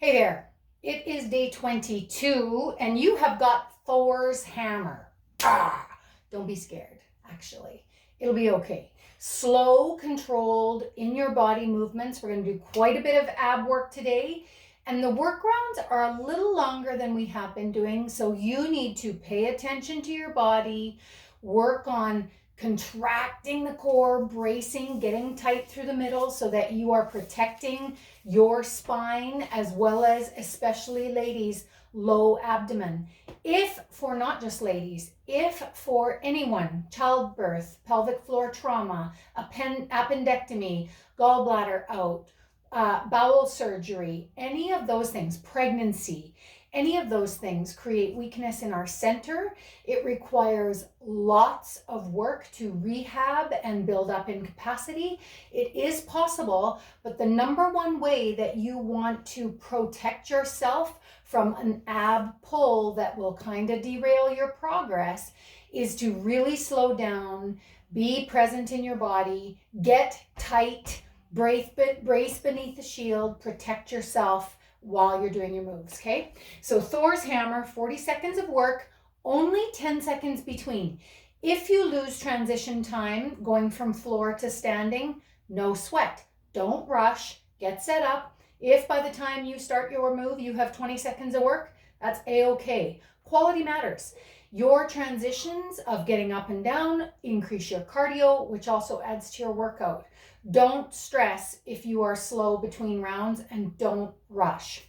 Hey there, it is day 22 and you have got Thor's hammer. Don't be scared, actually. It'll be okay. Slow, controlled, in your body movements. We're going to do quite a bit of ab work today. And the work rounds are a little longer than we have been doing. So you need to pay attention to your body, work on contracting the core, bracing, getting tight through the middle so that you are protecting your spine as well as, especially ladies, low abdomen. If for not just ladies, if for anyone, childbirth, pelvic floor trauma, appendectomy, gallbladder out, bowel surgery, any of those things, pregnancy, any of those things create weakness in our center. It requires lots of work to rehab and build up in capacity. It is possible, but the number one way that you want to protect yourself from an ab pull that will kind of derail your progress is to really slow down, be present in your body, get tight, brace beneath the shield, protect yourself while you're doing your moves, okay? So Thor's hammer, 40 seconds of work, only 10 seconds between. If you lose transition time going from floor to standing, no sweat. Don't rush, get set up. If by the time you start your move, you have 20 seconds of work, that's a-okay. Quality matters. Your transitions of getting up and down increase your cardio, which also adds to your workout. Don't stress if you are slow between rounds and don't rush.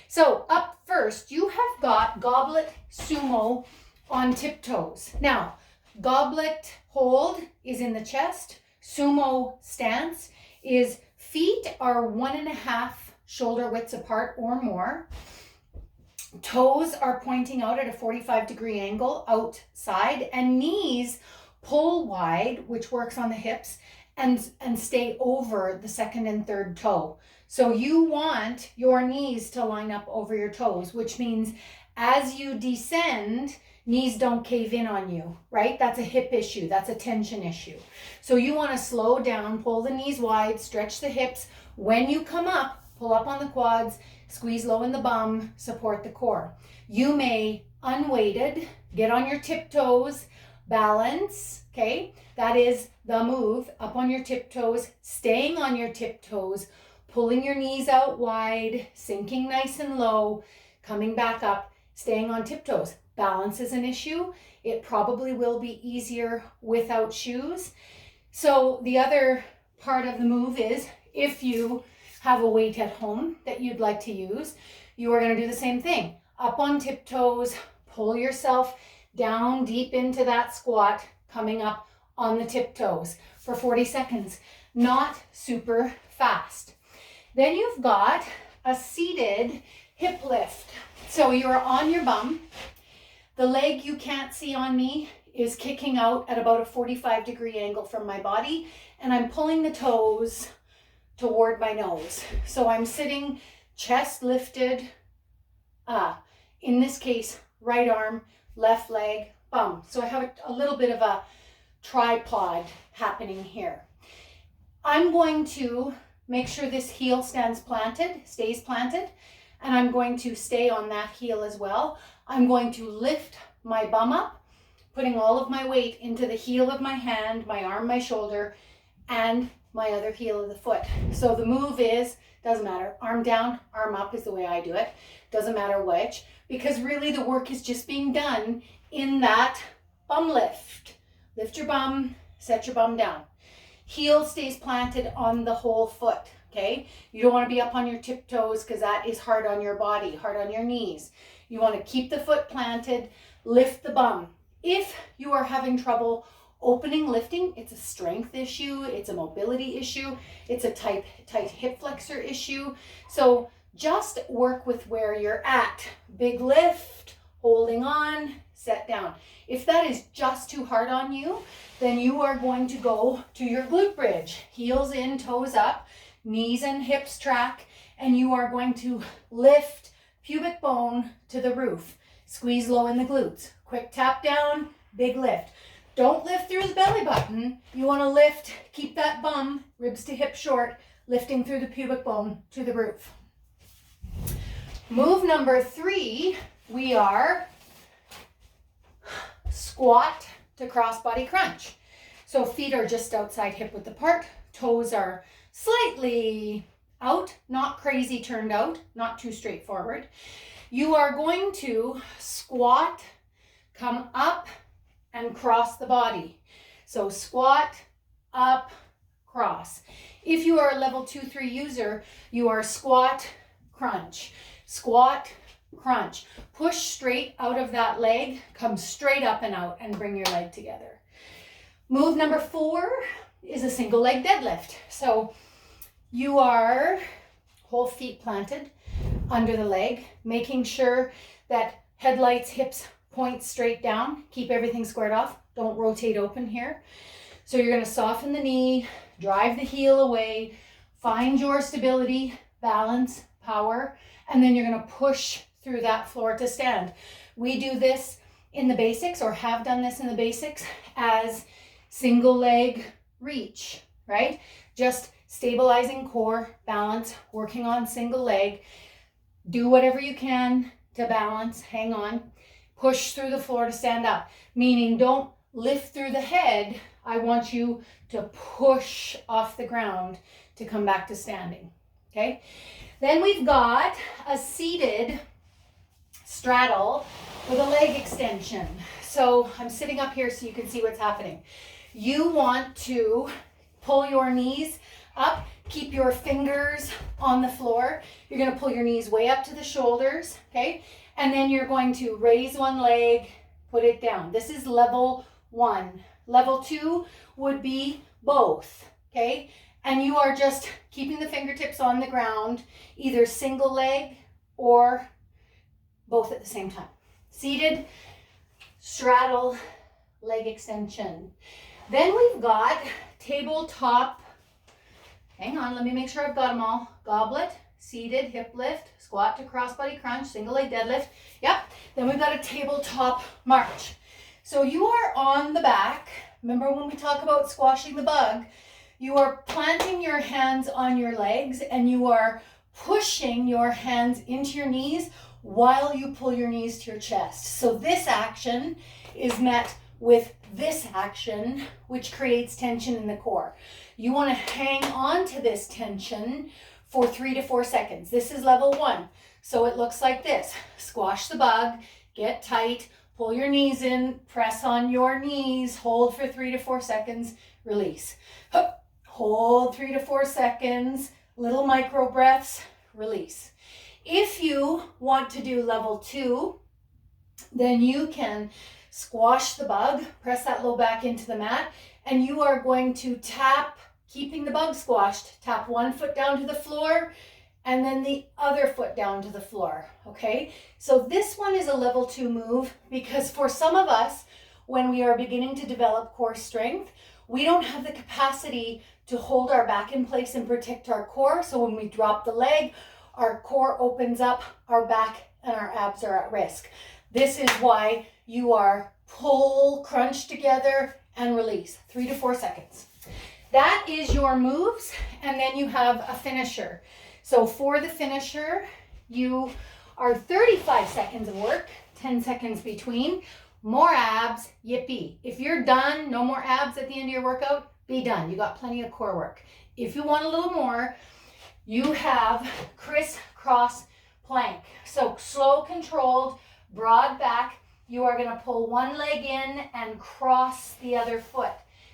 So up first, you have got goblet sumo on tiptoes. Now, goblet hold is in the chest. Sumo stance is feet are 1.5 shoulder widths apart or more. Toes are pointing out at a 45-degree angle outside, and knees pull wide, which works on the hips, and stay over the second and third toe. So you want your knees to line up over your toes, which means as you descend, knees don't cave in on you, right? That's a hip issue. That's a tension issue. So you want to slow down, pull the knees wide, stretch the hips. When you come up, pull up on the quads, squeeze low in the bum, support the core. You may, unweighted, get on your tiptoes, balance, okay? That is the move, up on your tiptoes, staying on your tiptoes, pulling your knees out wide, sinking nice and low, coming back up, staying on tiptoes. Balance is an issue. It probably will be easier without shoes. So the other part of the move is if you have a weight at home that you'd like to use, you are going to do the same thing. Up on tiptoes, pull yourself down deep into that squat, coming up on the tiptoes for 40 seconds. Not super fast. Then you've got a seated hip lift. So you're on your bum. The leg you can't see on me is kicking out at about a 45-degree angle from my body, and I'm pulling the toes toward my nose. So I'm sitting chest lifted, in this case, right arm, left leg, bum. So I have a little bit of a tripod happening here. I'm going to make sure this heel stays planted, and I'm going to stay on that heel as well. I'm going to lift my bum up, putting all of my weight into the heel of my hand, my arm, my shoulder, and my other heel of the foot. So the move is, doesn't matter, arm down, arm up is the way I do it. Doesn't matter which, because really the work is just being done in that bum lift. Lift your bum, set your bum down. Heel stays planted on the whole foot, okay? You don't want to be up on your tiptoes because that is hard on your body, hard on your knees. You want to keep the foot planted, lift the bum. If you are having trouble opening lifting, it's a strength issue, it's a mobility issue, it's a tight hip flexor issue. So just work with where you're at. Big lift, holding on, set down. If that is just too hard on you, then you are going to go to your glute bridge. Heels in, toes up, knees and hips track, and you are going to lift pubic bone to the roof. Squeeze low in the glutes. Quick tap down, big lift. Don't lift through the belly button. You want to lift, keep that bum, ribs to hip short, lifting through the pubic bone to the roof. Move number 3, we are squat to crossbody crunch. So feet are just outside hip width apart. Toes are slightly out, not crazy turned out, not too straightforward. You are going to squat, come up, and cross the body. So squat, up, cross. If you are a level 2-3 user, you are squat, crunch, squat, crunch. Push straight out of that leg, come straight up and out, and bring your leg together. Move number 4 is a single leg deadlift. So you are whole feet planted under the leg, making sure that headlights, hips point straight down. Keep everything squared off. Don't rotate open here. So you're going to soften the knee, drive the heel away, find your stability, balance, power, and then you're going to push through that floor to stand. We do this in the basics, or have done this in the basics, as single leg reach, right? Just stabilizing core, balance, working on single leg. Do whatever you can to balance, hang on, push through the floor to stand up, meaning don't lift through the head. I want you to push off the ground to come back to standing, okay? Then we've got a seated straddle with a leg extension. So I'm sitting up here so you can see what's happening. You want to pull your knees up, keep your fingers on the floor. You're going to pull your knees way up to the shoulders, okay? And then you're going to raise one leg, put it down. This is level 1. Level 2 would be both, okay? And you are just keeping the fingertips on the ground, either single leg or both at the same time. Seated, straddle, leg extension. Then we've got tabletop. Hang on, let me make sure I've got them all. Goblet, seated, hip lift, squat to crossbody crunch, single leg deadlift. Yep. Then we've got a tabletop march. So you are on the back. Remember when we talk about squashing the bug, you are planting your hands on your legs and you are pushing your hands into your knees while you pull your knees to your chest. So this action is met with this action, which creates tension in the core. You want to hang on to this tension for 3 to 4 seconds. This is level 1. So it looks like this. Squash the bug, get tight, pull your knees in, press on your knees, hold for 3 to 4 seconds, release. Hold 3 to 4 seconds, little micro breaths, release. If you want to do level 2, then you can squash the bug, press that low back into the mat, and you are going to tap, keeping the bug squashed, tap one foot down to the floor and then the other foot down to the floor, okay? So this one is a level 2 move because for some of us, when we are beginning to develop core strength, we don't have the capacity to hold our back in place and protect our core. So when we drop the leg, our core opens up, our back and our abs are at risk. This is why you are pull, crunch together and release, 3 to 4 seconds. That is your moves, and then you have a finisher. So for the finisher, you are 35 seconds of work, 10 seconds between, more abs, yippee. If you're done, no more abs at the end of your workout, be done. You got plenty of core work. If you want a little more, you have crisscross plank. So slow, controlled, broad back. You are going to pull one leg in and cross the other foot.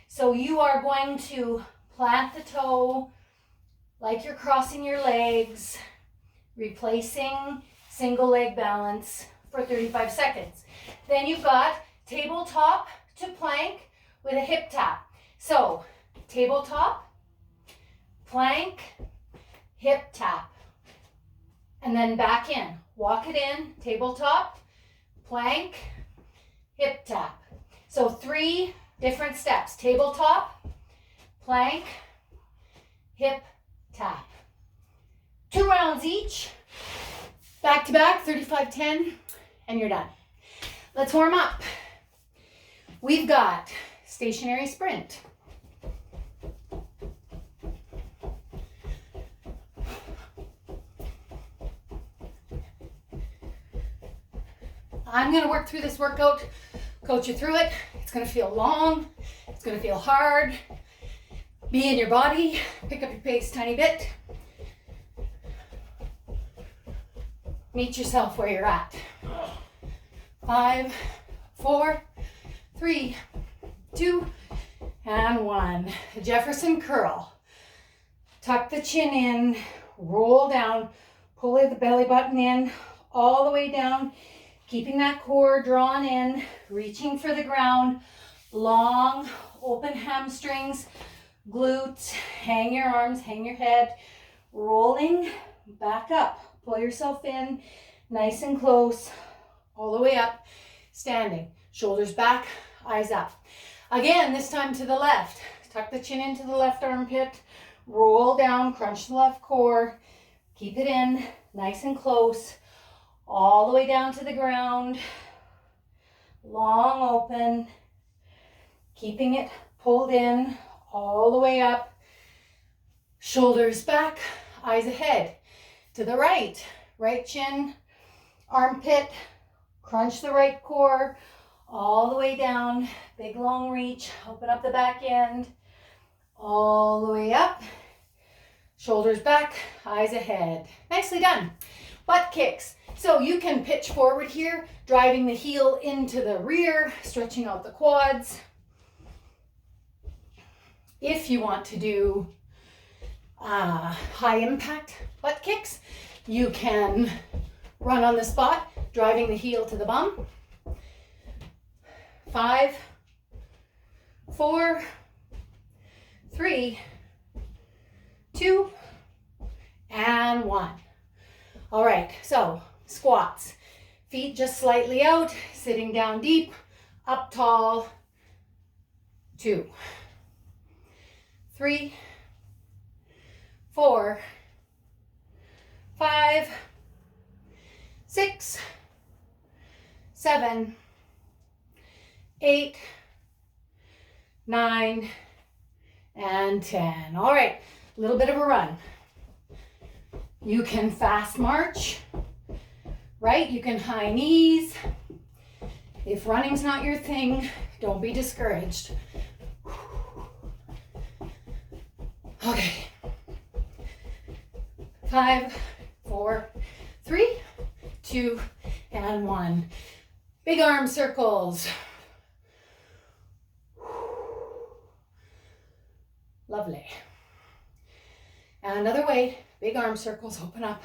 So you are going to plant the toe like you're crossing your legs, replacing single leg balance for 35 seconds. Then you've got tabletop to plank with a hip tap. So tabletop, plank, hip tap, and then back in. Walk it in, tabletop, plank, hip tap. So 3 different steps: tabletop, plank, hip tap. 2 rounds each, back to back, 35-10, and you're done. Let's warm up. We've got stationary sprint. I'm going to work through this workout, coach you through it. It's going to feel long. It's going to feel hard. Be in your body. Pick up your pace a tiny bit. Meet yourself where you're at. 5, 4, 3, 2, and 1. Jefferson curl. Tuck the chin in, roll down, pull the belly button in, all the way down, keeping that core drawn in, reaching for the ground, long, open hamstrings, glutes, hang your arms, hang your head, rolling, back up, pull yourself in, nice and close, all the way up, standing, shoulders back, eyes up. Again, this time to the left, tuck the chin into the left armpit, roll down, crunch the left core, keep it in, nice and close, all the way down to the ground, long open, keeping it pulled in, all the way up, shoulders back, eyes ahead. To the right, right chin, armpit, crunch the right core, all the way down, big long reach, open up the back end, all the way up, shoulders back, eyes ahead. Nicely done. Butt kicks. So you can pitch forward here, driving the heel into the rear, stretching out the quads. If you want to do high impact butt kicks, you can run on the spot, driving the heel to the bum. 5, 4, 3, 2, and 1. All right, so squats. Feet just slightly out, sitting down deep, up tall. 2, 3, 4, 5, 6, 7, 8, 9, and 10. All right, a little bit of a run. You can fast march, right? You can high knees. If running's not your thing, don't be discouraged. Okay. 5, 4, 3, 2, and 1. Big arm circles. Lovely. And another way, big arm circles, open up.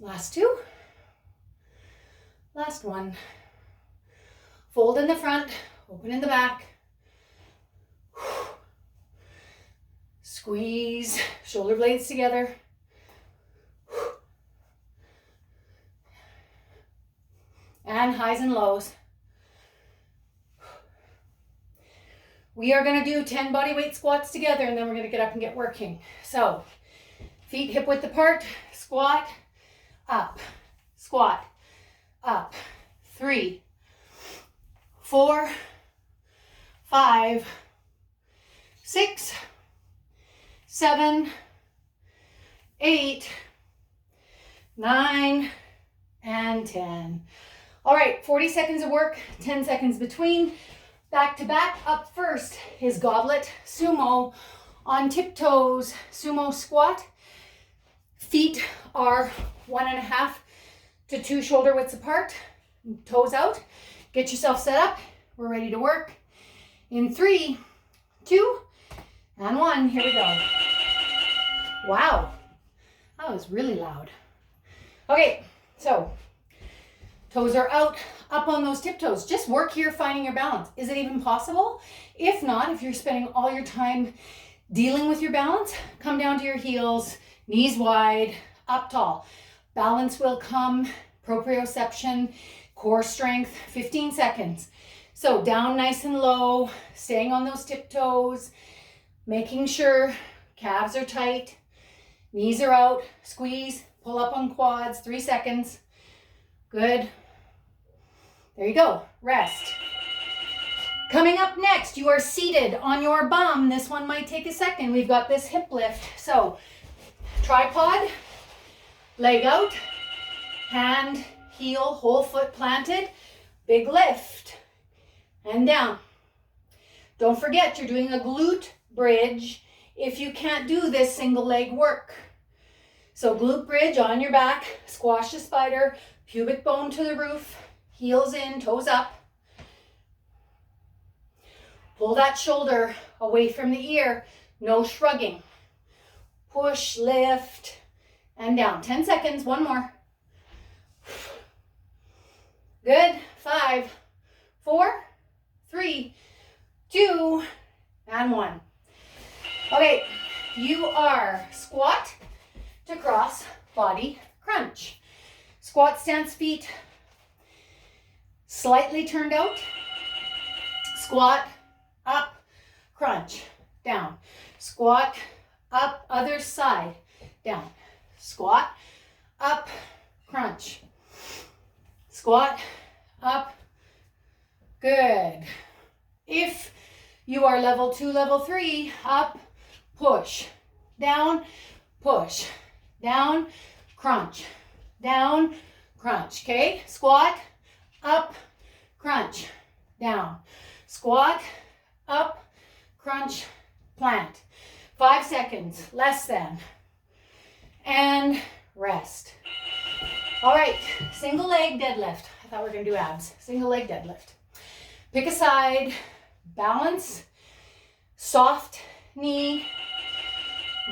Last 2. Last 1. Fold in the front, open in the back. Squeeze, shoulder blades together. And highs and lows. We are going to do 10 body weight squats together, and then we're going to get up and get working. So, feet hip width apart, squat, up, squat, up. 3, 4, 5, 6, 7, 8, 9, and 10. All right, 40 seconds of work, 10 seconds between. Back to back. Up first is goblet sumo on tiptoes, sumo squat. Feet are 1.5 to 2 shoulder widths apart, toes out. Get yourself set up. We're ready to work. In 3, 2, and 1. Here we go. Wow, that was really loud. Okay, so toes are out, up on those tiptoes. Just work here finding your balance. Is it even possible? If not, if you're spending all your time dealing with your balance, come down to your heels, knees wide, up tall. Balance will come, proprioception, core strength, 15 seconds. So down nice and low, staying on those tiptoes, making sure calves are tight, knees are out, squeeze, pull up on quads, 3 seconds. Good. There you go, rest. Coming up next, you are seated on your bum. This one might take a second. We've got this hip lift. So Tripod, leg out, hand, heel, whole foot planted, big lift, and down. Don't forget, you're doing a glute bridge if you can't do this single leg work. So glute bridge on your back, squash the spider, pubic bone to the roof, heels in, toes up. Pull that shoulder away from the ear, no shrugging. Push, lift, and down. 10 seconds, one more. Good. 5, 4, 3, 2, and 1. Okay, you are squat to cross, body crunch. Squat stance, feet slightly turned out. Squat, up, crunch, down. Squat, up, other side, down. Squat, up, crunch. Squat, up, good. If you are level 2, level 3, up, push, down, crunch, down, crunch, okay? Squat, up, crunch, down. Squat, up, crunch, plant. 5 seconds, less than. And rest. All right, single leg deadlift. I thought we were gonna do abs. Single leg deadlift. Pick a side, balance, soft knee,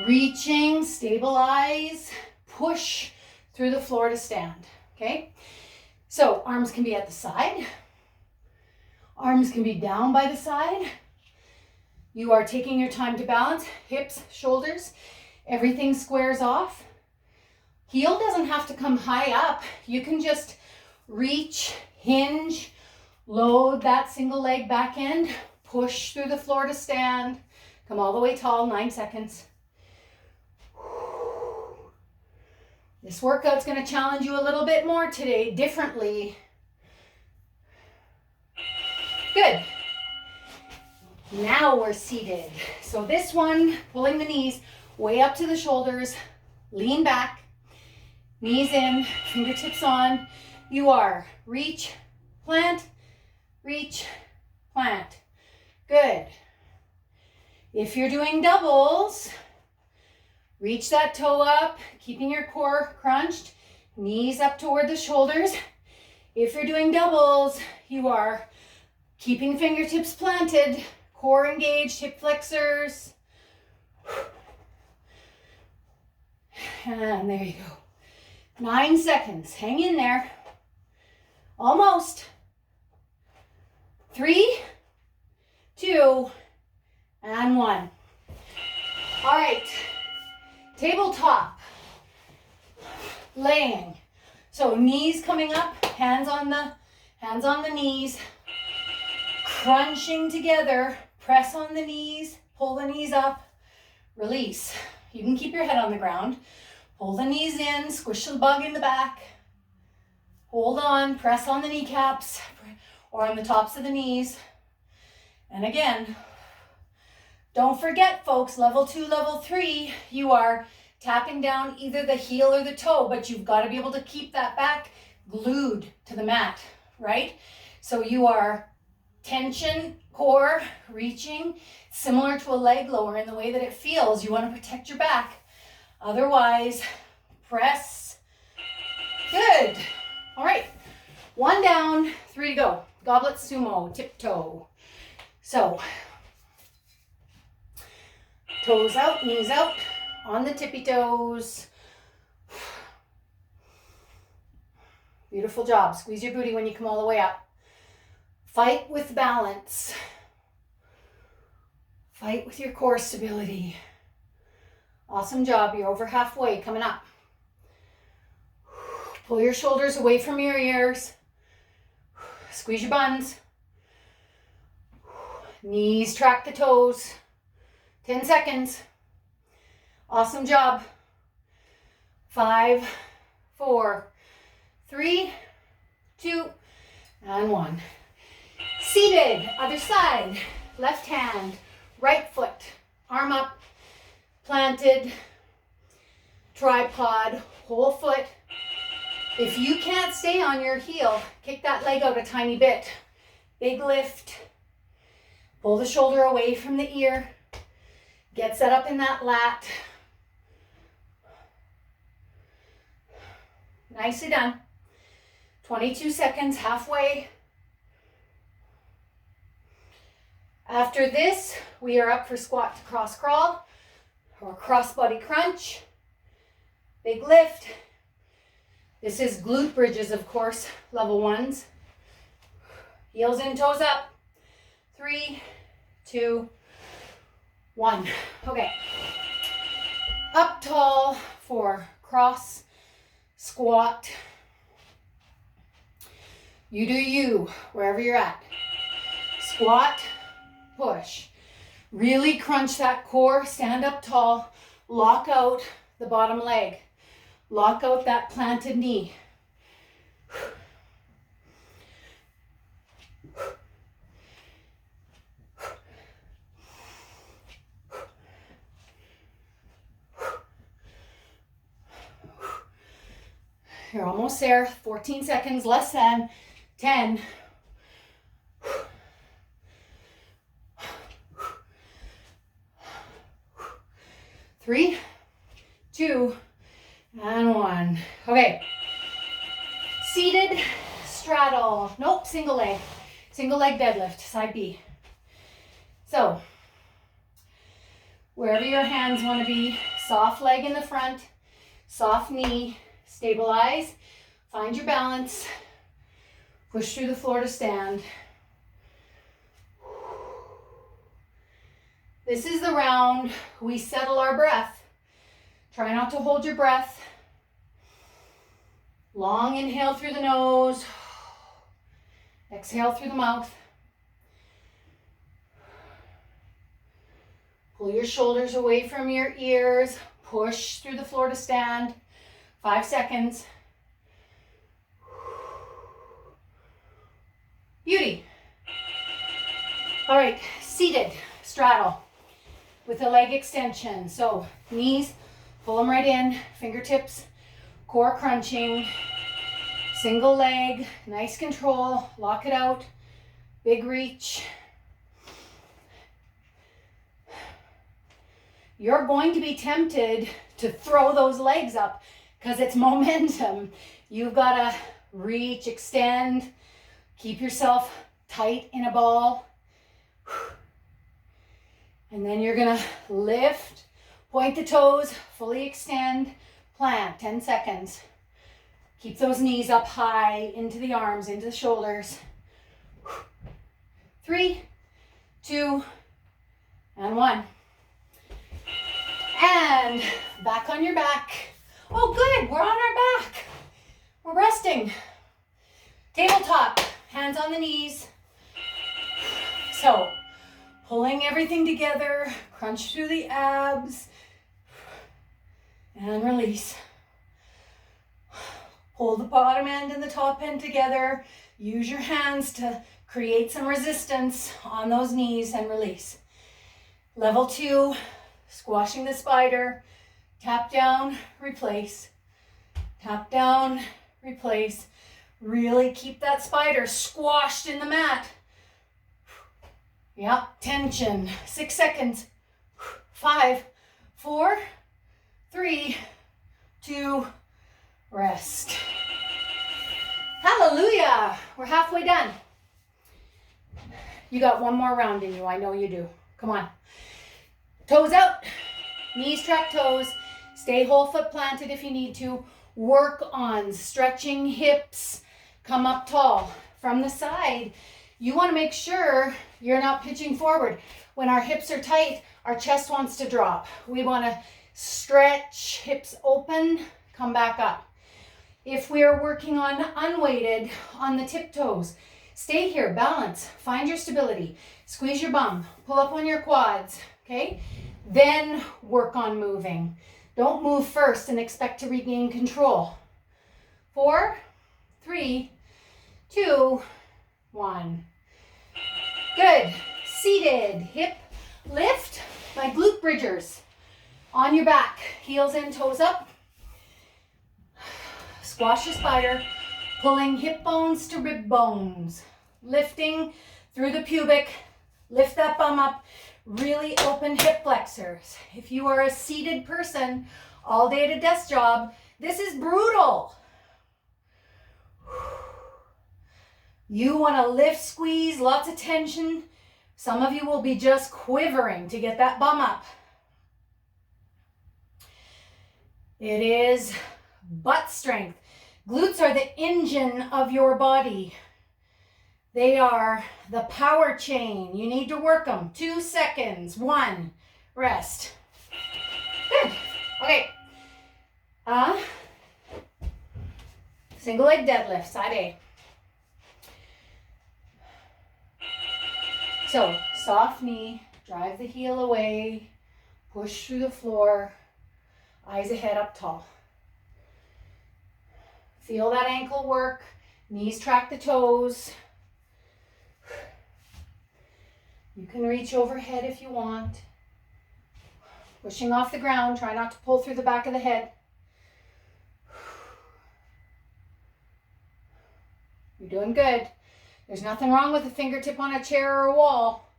reaching, stabilize, push through the floor to stand, okay? So arms can be at the side. Arms can be down by the side. You are taking your time to balance, hips, shoulders, everything squares off. Heel doesn't have to come high up. You can just reach, hinge, load that single leg back end, push through the floor to stand, come all the way tall, 9 seconds. This workout's gonna challenge you a little bit more today, differently. Good. Now we're seated. So this one, pulling the knees way up to the shoulders, lean back, knees in, fingertips on. You are reach, plant, reach, plant. Good. If you're doing doubles, reach that toe up, keeping your core crunched, knees up toward the shoulders. If you're doing doubles, you are keeping fingertips planted, core engaged, hip flexors. And there you go. 9 seconds. Hang in there. Almost. 3, 2, and 1. All right. Tabletop. Laying. So knees coming up, hands on the knees. Crunching together. Press on the knees. Pull the knees up. Release. You can keep your head on the ground. Pull the knees in, squish the bug in the back. Hold on, press on the kneecaps or on the tops of the knees. And again, don't forget folks, level 2, level 3, you are tapping down either the heel or the toe, but you've got to be able to keep that back glued to the mat, right? So you are tension, core, reaching, similar to a leg lower in the way that it feels. You want to protect your back. Otherwise, press. Good. All right. 1 down, 3 to go. Goblet sumo, tiptoe. So, toes out, knees out, on the tippy toes. Beautiful job. Squeeze your booty when you come all the way up. Fight with balance. Fight with your core stability. Awesome job. You're over halfway, coming up. Pull your shoulders away from your ears. Squeeze your buns. Knees track the toes. 10 seconds. Awesome job. 5, 4, 3, 2, and 1. Seated, other side. Left hand, right foot, arm up, planted. tripod, whole foot. If you can't stay on your heel, kick that leg out a tiny bit. Big lift. Pull the shoulder away from the ear. Get set up in that lat. Nicely done. 22 seconds, halfway. After this, we are up for squat to cross crawl or cross body crunch. Big lift. This is glute bridges, of course, level 1s. Heels in, toes up. 3, 2, 1. Okay. Up tall for cross squat. You do you, wherever you're at. Squat, push. Really crunch that core, stand up tall, lock out the bottom leg. Lock out that planted knee. You're almost there. 14 seconds, less than 10. 3, 2, and 1. Okay. Seated straddle. Nope, single leg. Single leg deadlift, side B. So, wherever your hands want to be, soft leg in the front, soft knee, stabilize, find your balance, push through the floor to stand. This is the round we settle our breath. Try not to hold your breath. Long inhale through the nose. Exhale through the mouth. Pull your shoulders away from your ears. Push through the floor to stand. 5 seconds. Beauty. All right, seated straddle with a leg extension. So knees, pull them right in, fingertips, core crunching, single leg, nice control, lock it out, big reach. You're going to be tempted to throw those legs up because it's momentum. You've got to reach, extend, keep yourself tight in a ball. And then you're gonna lift, point the toes, fully extend, plant, 10 seconds. Keep those knees up high, into the arms, into the shoulders. 3, 2, and 1. And back on your back. Oh, good, we're on our back. We're resting. Tabletop, hands on the knees. So, pulling everything together, crunch through the abs, and release. Pull the bottom end and the top end together. Use your hands to create some resistance on those knees and release. Level 2, squashing the spider. Tap down, replace. Tap down, replace. Really keep that spider squashed in the mat. Yep, tension. 6 seconds. 5, 4, 3, 2, rest. Hallelujah. We're halfway done. You got one more round in you. I know you do. Come on. Toes out. Knees track toes. Stay whole foot planted if you need to. Work on stretching hips. Come up tall. From the side, you want to make sure you're not pitching forward. When our hips are tight, our chest wants to drop. We want to stretch, hips open, come back up. If we are working on unweighted, on the tiptoes, stay here, balance, find your stability, squeeze your bum, pull up on your quads, okay? Then work on moving. Don't move first and expect to regain control. 4, 3, 2, 1. Good. Seated, hip lift, my glute bridgers. On your back, heels in, toes up. Squash the spider, pulling hip bones to rib bones, lifting through the pubic, lift that bum up, really open hip flexors. If you are a seated person all day at a desk job, this is brutal. You want to lift, squeeze, lots of tension. Some of you will be just quivering to get that bum up. It is butt strength. Glutes are the engine of your body. They are the power chain. You need to work them. 2 seconds. 1. Rest. Good. Okay. Single leg deadlift, side A. So, soft knee, drive the heel away, push through the floor, eyes ahead up tall. Feel that ankle work, knees track the toes. You can reach overhead if you want. Pushing off the ground, try not to pull through the back of the head. You're doing good. There's nothing wrong with a fingertip on a chair or a wall.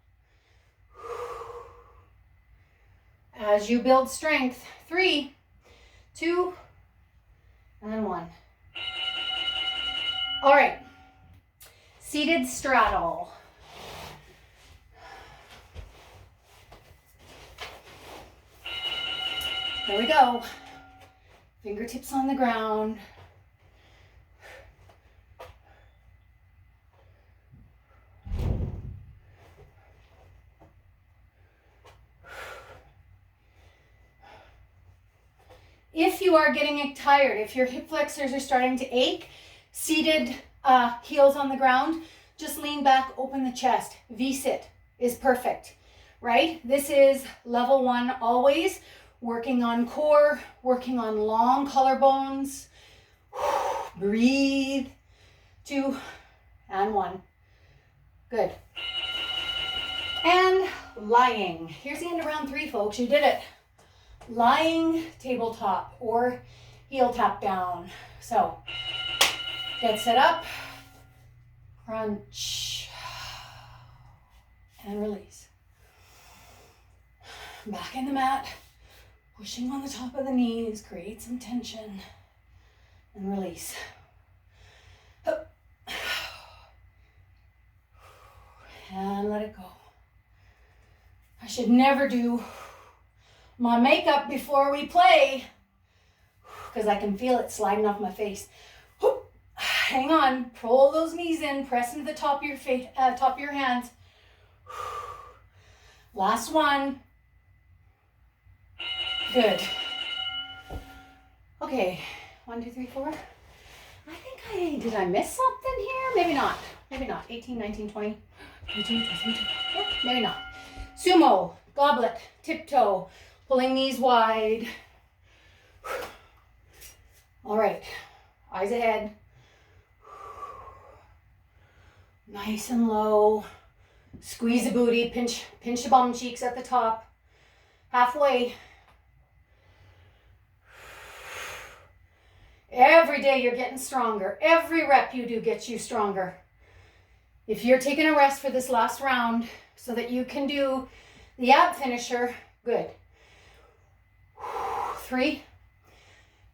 As you build strength, 3, 2, and 1. All right, seated straddle. There we go. Fingertips on the ground. If you are getting tired, if your hip flexors are starting to ache, seated heels on the ground, just lean back, open the chest. V-sit is perfect, right? This is level 1 always, working on core, working on long collarbones. Breathe. 2 and 1. Good. And lying. Here's the end of round 3, folks. You did it. Lying tabletop or heel tap down. So get set up, crunch, and release. Back in the mat, pushing on the top of the knees, create some tension, and release. And let it go. I should never do my makeup before we play because I can feel it sliding off my face. Hang on, pull those knees in, press into the top of your face, top of your hands. Last one. Good. Okay, 1, 2, 3, 4. Did I miss something here? Maybe not. Maybe not. 18, 19, 20. 22, 23. Yeah, maybe not. Sumo, goblet, tiptoe, pulling knees wide. All right, eyes ahead. Nice and low. Squeeze the booty, pinch the bum cheeks at the top. Halfway. Every day you're getting stronger. Every rep you do gets you stronger. If you're taking a rest for this last round so that you can do the ab finisher, good. 3,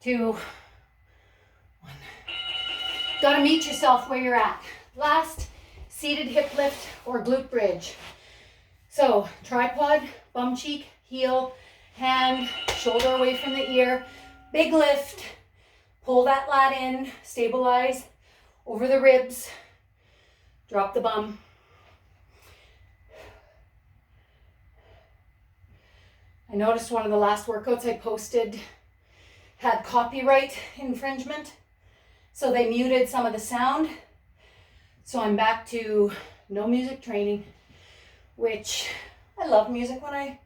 2, 1. Gotta meet yourself where you're at. Last seated hip lift or glute bridge. So tripod, bum cheek, heel, hand, shoulder away from the ear. Big lift. Pull that lat in, stabilize over the ribs. Drop the bum. I noticed one of the last workouts I posted had copyright infringement, so they muted some of the sound. So I'm back to no music training, which I love music when I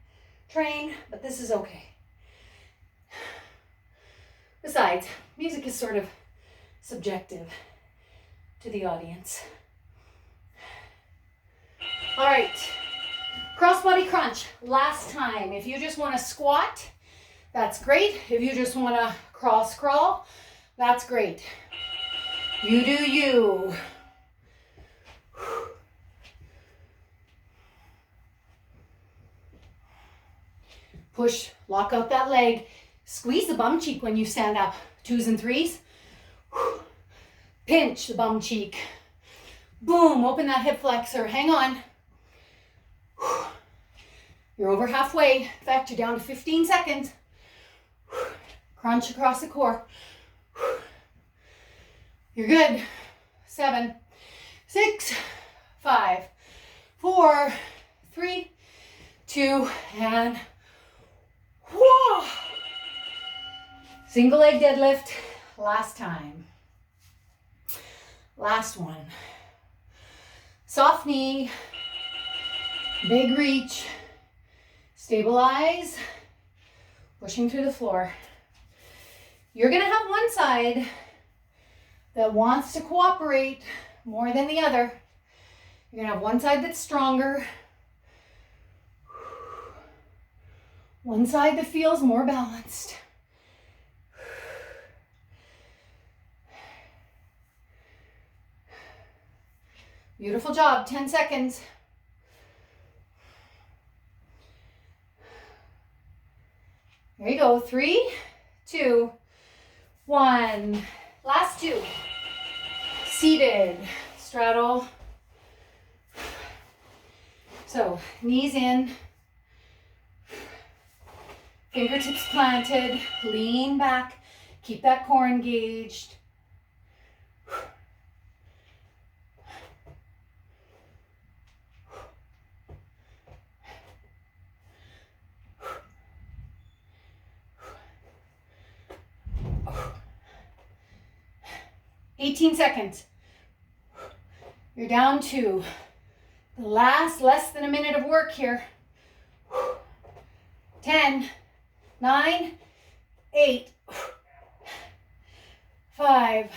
train, but this is okay. Besides, music is sort of subjective to the audience. All right, crossbody crunch. Last time, if you just want to squat, that's great. If you just want to cross crawl, That's great. You do you. Push, lock out that leg. Squeeze the bum cheek when you stand up. 2s and 3s. Pinch the bum cheek. Boom, open that hip flexor. Hang on. You're over halfway. In fact, you're down to 15 seconds. Crunch across the core. You're good. 7, 6, 5, 4, 3, 2, and whoa. Single leg deadlift. Last time. Last one. Soft knee. Big reach. Stabilize. Pushing through the floor. You're going to have one side that wants to cooperate more than the other. You're going to have one side that's stronger. One side that feels more balanced. Beautiful job. 10 seconds. There you go. 3, 2, 1. Last 2. Seated. Straddle. So, knees in. Fingertips planted. Lean back. Keep that core engaged. 18 seconds. You're down to the last less than a minute of work here. 10, 9, 8, 5,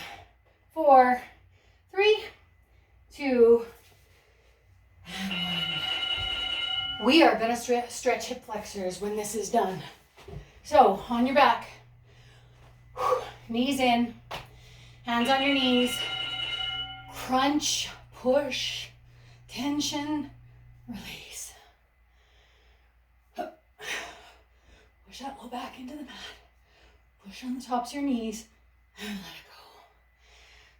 4, 3, 2, and 1. We are going to stretch hip flexors when this is done. So, on your back, knees in, hands on your knees, crunch, push, tension, release. Push that low back into the mat. Push on the tops of your knees and let it go.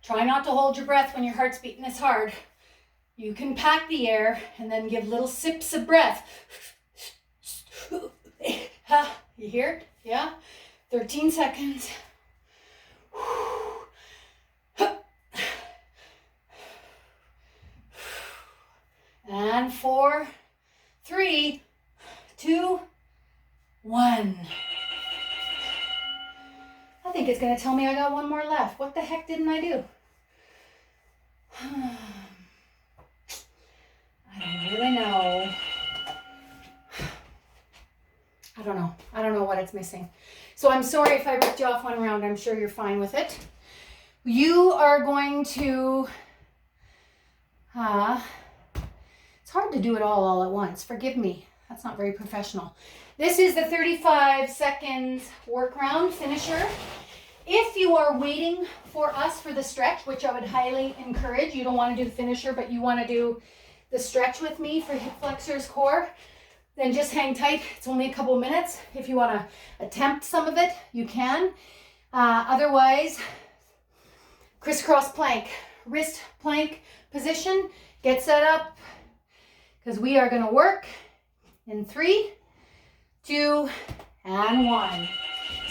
Try not to hold your breath when your heart's beating this hard. You can pack the air and then give little sips of breath. You hear? Yeah? 13 seconds. And 4, 3, 2, 1. I think it's going to tell me I got one more left. What the heck didn't I do? I don't really know. I don't know what it's missing. So I'm sorry if I ripped you off one round. I'm sure you're fine with it. You are going to... it's hard to do it all at once. Forgive me. That's not very professional. This is the 35 seconds work round finisher. If you are waiting for us for the stretch, which I would highly encourage, you don't want to do the finisher, but you want to do the stretch with me for hip flexors core, then just hang tight. It's only a couple of minutes. If you want to attempt some of it, you can. Otherwise, crisscross plank, wrist plank position. Get set up because we are going to work in 3, 2, and 1.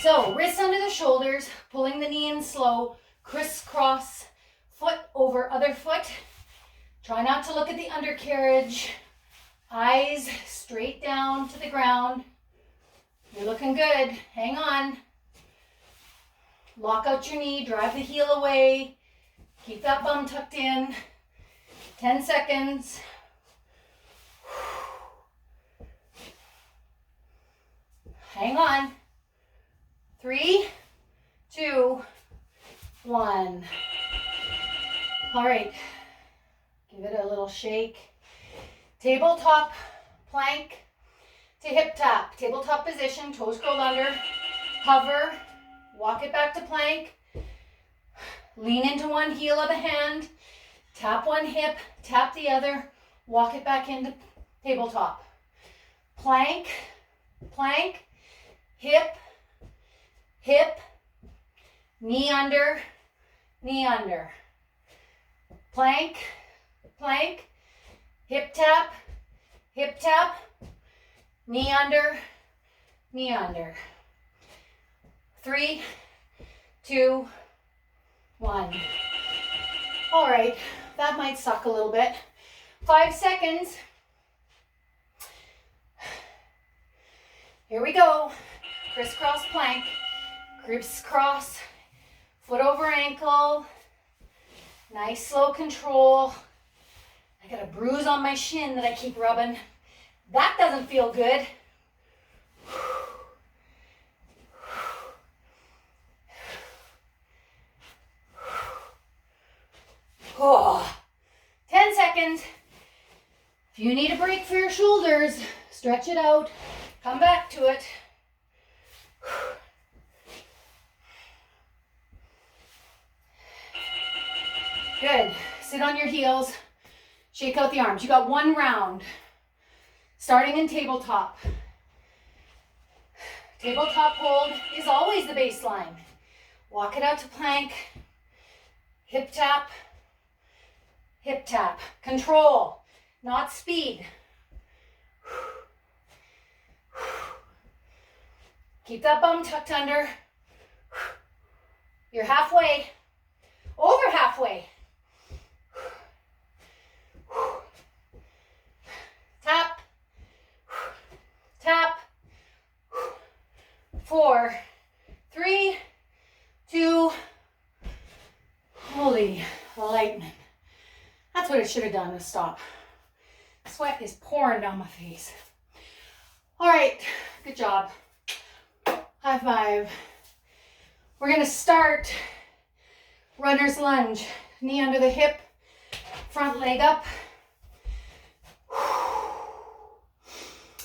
So wrists under the shoulders, pulling the knee in slow, crisscross, foot over other foot. Try not to look at the undercarriage. Eyes straight down to the ground. You're looking good. Hang on. Lock out your knee, drive the heel away. Keep that bum tucked in. 10 seconds. Hang on. 3, 2, 1. All right. Give it a little shake. Tabletop plank to hip tap. Tabletop position, toes curled under. Hover. Walk it back to plank. Lean into one heel of the hand, tap one hip, tap the other, walk it back into tabletop. Plank, plank, hip, hip, knee under, knee under. Plank, plank, hip tap, knee under, knee under. 3, 2, 1. All right, that might suck a little bit. 5 seconds. Here we go. Crisscross plank, crisscross, foot over ankle. Nice slow control. I got a bruise on my shin that I keep rubbing. That doesn't feel good. Oh, 10 seconds. If you need a break for your shoulders, stretch it out. Come back to it. Good. Sit on your heels. Shake out the arms. You got 1 round. Starting in tabletop. Tabletop hold is always the baseline. Walk it out to plank. Hip tap. Hip tap. Control, not speed. Keep that bum tucked under. You're halfway. Over halfway. Tap. Tap. 4, 3, 2. Holy lightning. That's what it should have done to stop. Sweat is pouring down my face. All right, good job. High five. We're gonna start runner's lunge. Knee under the hip, front leg up.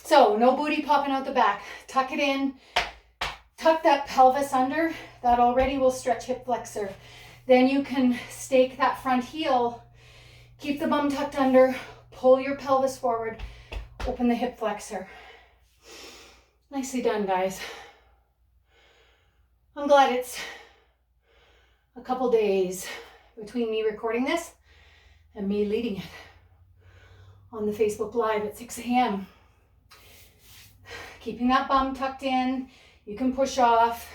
So no booty popping out the back. Tuck it in, tuck that pelvis under. That already will stretch hip flexor. Then you can stake that front heel. Keep the bum tucked under, pull your pelvis forward, open the hip flexor. Nicely done, guys. I'm glad it's a couple days between me recording this and me leading it on the Facebook Live at 6 a.m. Keeping that bum tucked in, you can push off,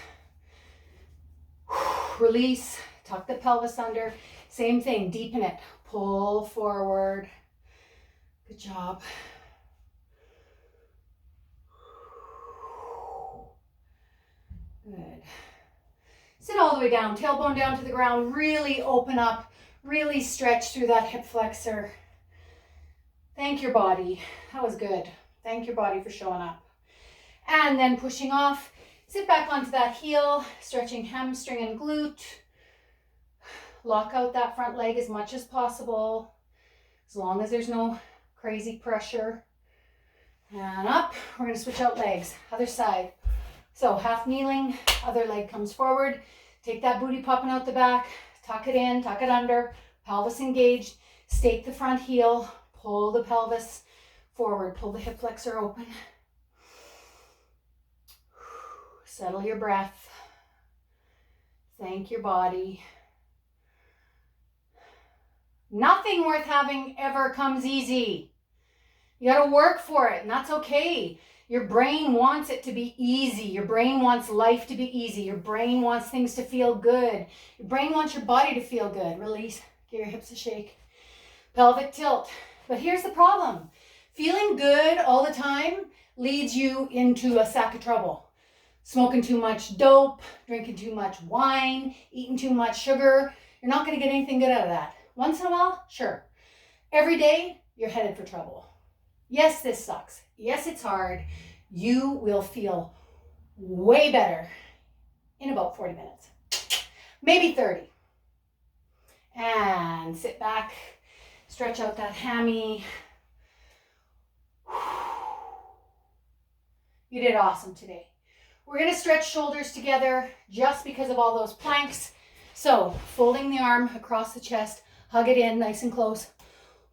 release, tuck the pelvis under. Same thing, deepen it. Pull forward. Good job. Good. Sit all the way down, tailbone down to the ground. Really open up, really stretch through that hip flexor. Thank your body. That was good. Thank your body for showing up. And then pushing off, sit back onto that heel, stretching hamstring and glute. Lock out that front leg as much as possible, as long as there's no crazy pressure. And up, we're gonna switch out legs, other side. So half kneeling, other leg comes forward. Take that booty popping out the back, tuck it in, tuck it under, pelvis engaged. Stake the front heel, pull the pelvis forward, pull the hip flexor open. Settle your breath. Thank your body. Nothing worth having ever comes easy. You got to work for it, and that's okay. Your brain wants it to be easy. Your brain wants life to be easy. Your brain wants things to feel good. Your brain wants your body to feel good. Release. Give your hips a shake. Pelvic tilt. But here's the problem. Feeling good all the time leads you into a sack of trouble. Smoking too much dope, drinking too much wine, eating too much sugar. You're not going to get anything good out of that. Once in a while, sure. Every day, you're headed for trouble. Yes, this sucks. Yes, it's hard. You will feel way better in about 40 minutes. Maybe 30. And sit back, stretch out that hammy. You did awesome today. We're going to stretch shoulders together just because of all those planks. So folding the arm across the chest, hug it in nice and close.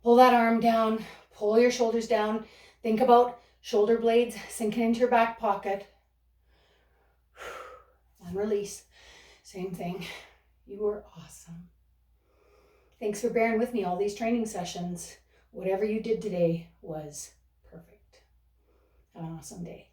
Pull that arm down, pull your shoulders down. Think about shoulder blades sinking into your back pocket. And release. Same thing. You were awesome. Thanks for bearing with me all these training sessions. Whatever you did today was perfect. Have an awesome day.